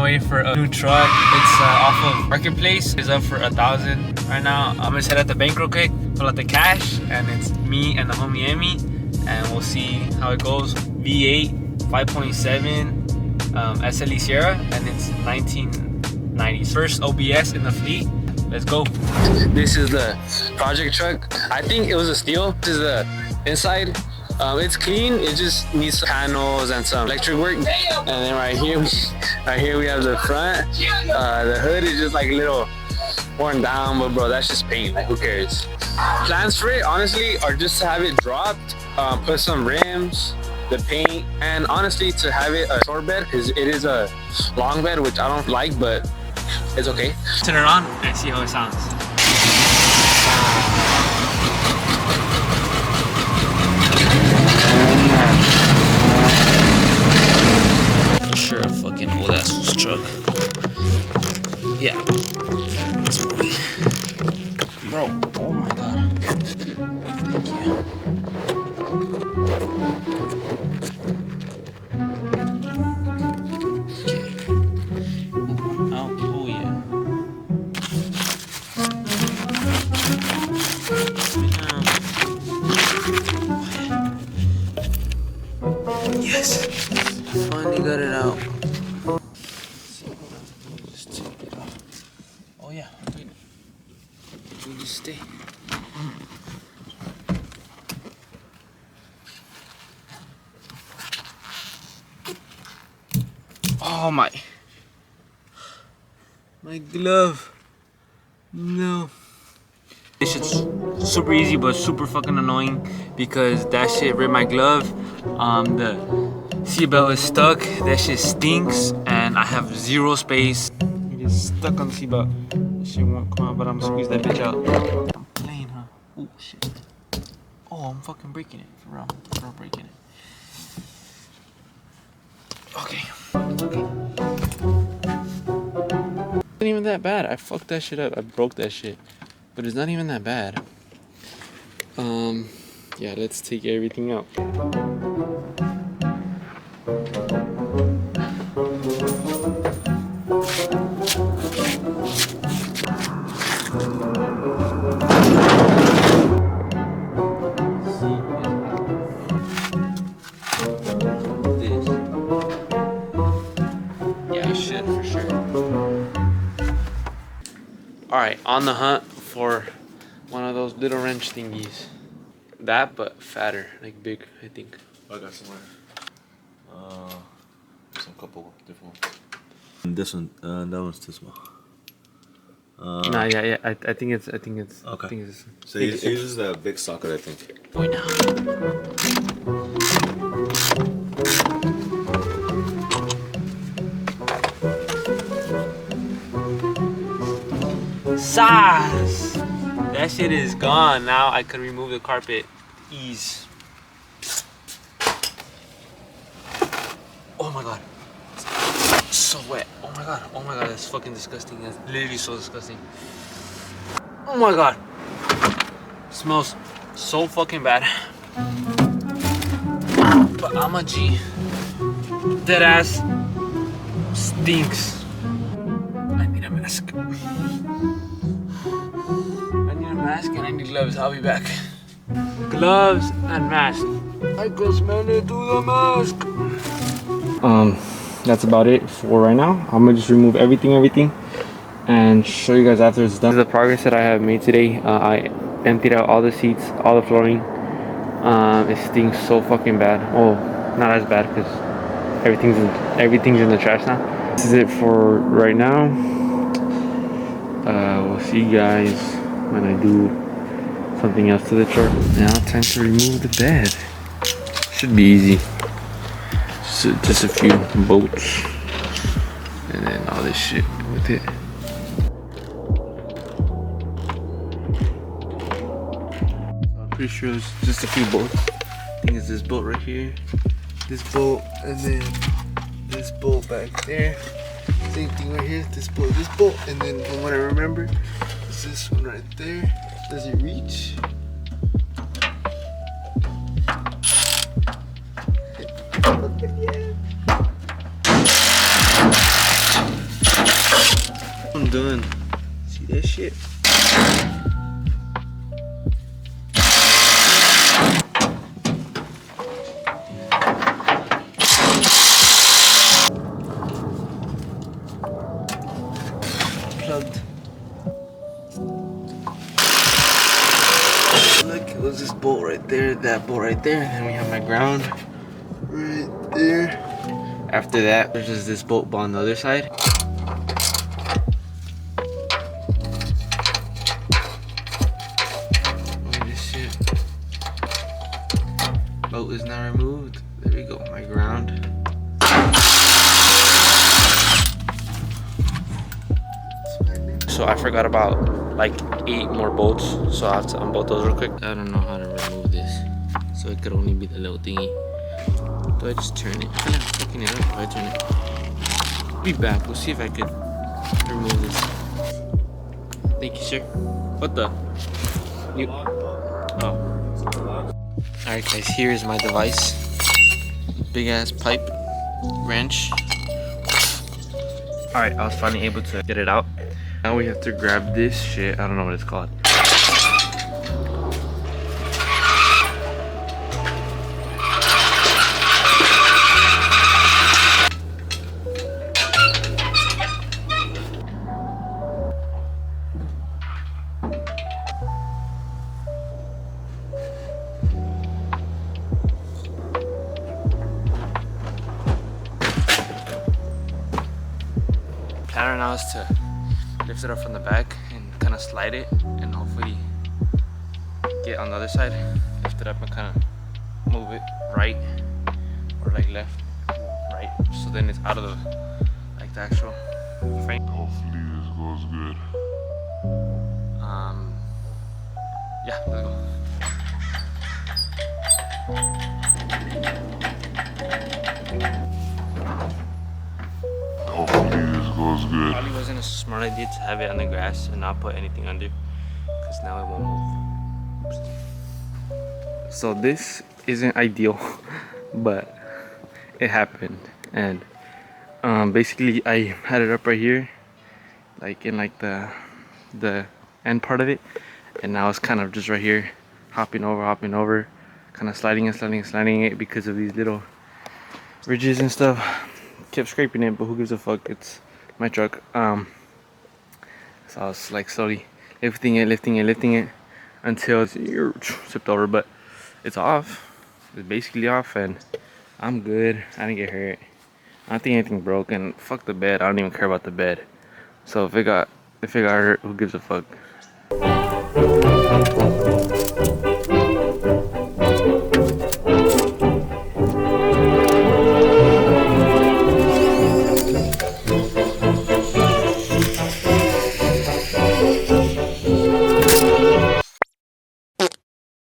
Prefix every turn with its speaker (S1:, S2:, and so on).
S1: wait for a new truck. It's off of Marketplace. It's up for $1,000 right now. I'm gonna set at the bank real quick, pull out the cash, and it's me and the homie Emmy, and we'll see how it goes. V8 5.7 SLE Sierra, and it's 1990s. First OBS in the fleet. Let's go. This is the project truck. I think it was a steal. This is the inside. It's clean. It just needs panels and some electric work. And then right here we have the front. The hood is just like a little worn down, but bro, that's just paint. Like, who cares? Plans for it, honestly, are just to have it dropped, put some rims, the paint, and honestly to have it a short bed, because it is a long bed, which I don't like, but it's okay. Turn it on and see how it sounds. Sure, a fucking old asshole's truck. Yeah. Bro, oh my god. Thank you. Yes, finally got it out. Just take it off. Oh yeah, wait. We just stay. Oh my glove. No. This shit's super easy but super fucking annoying because that shit ripped my glove. The seatbelt is stuck. That shit stinks and I have zero space. It is stuck on the seatbelt. This shit won't come out, but I'm gonna squeeze that bitch out. I'm playing, huh? Oh shit. Oh, I'm fucking breaking it. For real, I'm breaking it. Okay. It wasn't even that bad. I fucked that shit up. I broke that shit. But it's not even that bad. Yeah, let's take everything out. Yeah, shit for sure. Alright, on the hunt for one of those little wrench thingies. That, but fatter, like big, I think.
S2: I got somewhere. Some couple different ones. And this one, that one's too small.
S1: Nah, yeah. I think it's.
S2: Okay.
S1: I think it's,
S2: So he uses that big socket, I think.
S1: Boy, now. Size. That shit is gone. Now I can remove the carpet. Ease. Oh my god. So wet. Oh my god. Oh my god. That's fucking disgusting. That's literally so disgusting. Oh my god. Smells so fucking bad. But I'm a G. Dead ass stinks. I need a mask. Mask and I need gloves. I'll be back. Gloves and mask. I can smell it through the mask. That's about it for right now. I'm gonna just remove everything and show you guys after it's done. This is the progress that I have made today. I emptied out all the seats, all the flooring. It stinks so fucking bad. Oh, not as bad because everything's in the trash now. This is it for right now. We'll see you guys when I do something else to the truck. Now time to remove the bed. Should be easy. Just a few bolts and then all this shit with it. So I'm pretty sure it's just a few bolts. I think it's this bolt right here, this bolt, and then this bolt back there. Same thing right here, this bolt, and then from what I remember, is this one right there. Does it reach?
S2: I'm doing. See that shit? Plugged. Look, it was this bolt right there, that bolt right there, and then we have my ground right there. After that, there's just this bolt on the other side. Look at this shit. Bolt is now removed. There we go, my ground. So I forgot about like 8 more bolts, so I have to unbolt those real quick. I don't know how to remove this, so it could only be the little thingy. Do I just turn it? Yeah, I'm picking it up. Do I turn it? Be back. We'll see if I could remove this. Thank you, sir. What the? You? Oh. Alright, guys. Here's my device. Big ass pipe wrench. Alright, I was finally able to get it out. Now we have to grab this shit. I don't know what it's called. Plan right now is to lift it up from the back and kind of slide it and hopefully get on the other side, lift it up and kind of move it right or like left, right, so then it's out of the like the actual frame.
S3: Hopefully this goes good.
S2: Yeah, let's go.
S3: Hopefully this goes good.
S2: Probably wasn't a smart idea to have it on the grass and not put anything under, because now it won't move. So this isn't ideal, but it happened. And basically I had it up right here, like in like the end part of it, and now it's kind of just right here, hopping over, kind of sliding it because of these little ridges and stuff. Kept scraping it, but who gives a fuck? It's my truck. So I was like slowly lifting it until it's tipped over, but it's off. It's basically off, and I'm good. I didn't get hurt. I don't think anything broke, and fuck the bed. I don't even care about the bed. So if it got hurt, who gives a fuck?